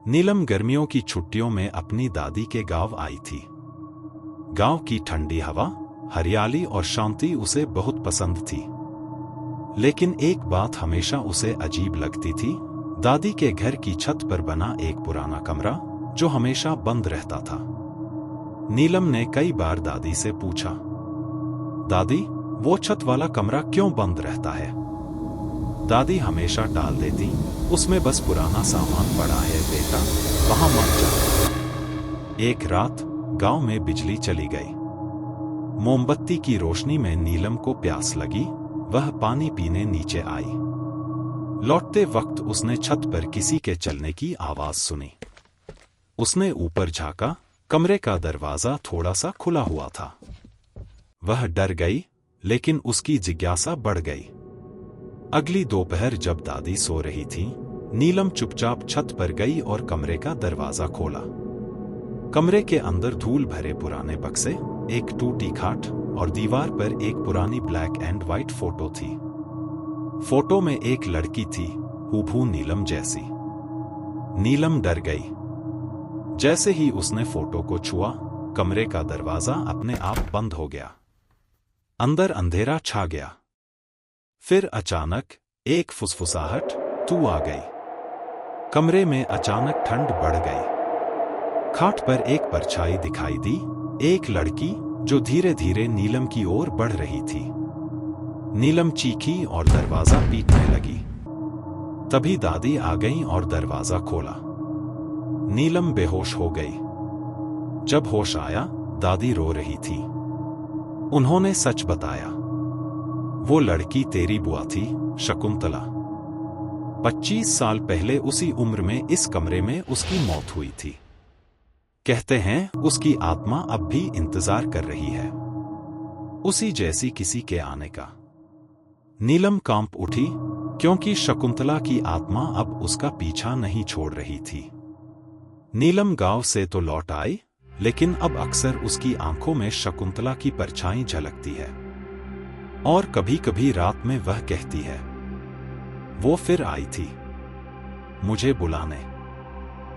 नीलम गर्मियों की छुट्टियों में अपनी दादी के गांव आई थी। गांव की ठंडी हवा, हरियाली और शांति उसे बहुत पसंद थी। लेकिन एक बात हमेशा उसे अजीब लगती थी, दादी के घर की छत पर बना एक पुराना कमरा जो हमेशा बंद रहता था। नीलम ने कई बार दादी से पूछा, दादी, वो छत वाला कमरा क्यों बंद रहता है? दादी हमेशा टाल देती, उसमें बस पुराना सामान पड़ा है बेटा, वहां मत जा। एक रात गांव में बिजली चली गई। मोमबत्ती की रोशनी में नीलम को प्यास लगी। वह पानी पीने नीचे आई। लौटते वक्त उसने छत पर किसी के चलने की आवाज सुनी। उसने ऊपर झांका, कमरे का दरवाजा थोड़ा सा खुला हुआ था। वह डर गई, लेकिन उसकी जिज्ञासा बढ़ गई। अगली दोपहर जब दादी सो रही थी, नीलम चुपचाप छत पर गई और कमरे का दरवाजा खोला। कमरे के अंदर धूल भरे पुराने बक्से, एक टूटी खाट और दीवार पर एक पुरानी ब्लैक एंड व्हाइट फोटो थी। फोटो में एक लड़की थी, हूबहू नीलम जैसी। नीलम डर गई। जैसे ही उसने फोटो को छुआ, कमरे का दरवाजा अपने आप बंद हो गया। अंदर अंधेरा छा गया। फिर अचानक एक फुसफुसाहट, तू आ गई। कमरे में अचानक ठंड बढ़ गई। खाट पर एक परछाई दिखाई दी, एक लड़की जो धीरे धीरे नीलम की ओर बढ़ रही थी। नीलम चीखी और दरवाजा पीटने लगी। तभी दादी आ गईं और दरवाजा खोला। नीलम बेहोश हो गई। जब होश आया, दादी रो रही थी। उन्होंने सच बताया, वो लड़की तेरी बुआ थी, शकुंतला। 25 साल पहले उसी उम्र में इस कमरे में उसकी मौत हुई थी। कहते हैं उसकी आत्मा अब भी इंतजार कर रही है, उसी जैसी किसी के आने का। नीलम कांप उठी, क्योंकि शकुंतला की आत्मा अब उसका पीछा नहीं छोड़ रही थी। नीलम गांव से तो लौट आई, लेकिन अब अक्सर उसकी आंखों में शकुंतला की परछाई झलकती है। और कभी-कभी रात में वह कहती है, वो फिर आई थी मुझे बुलाने।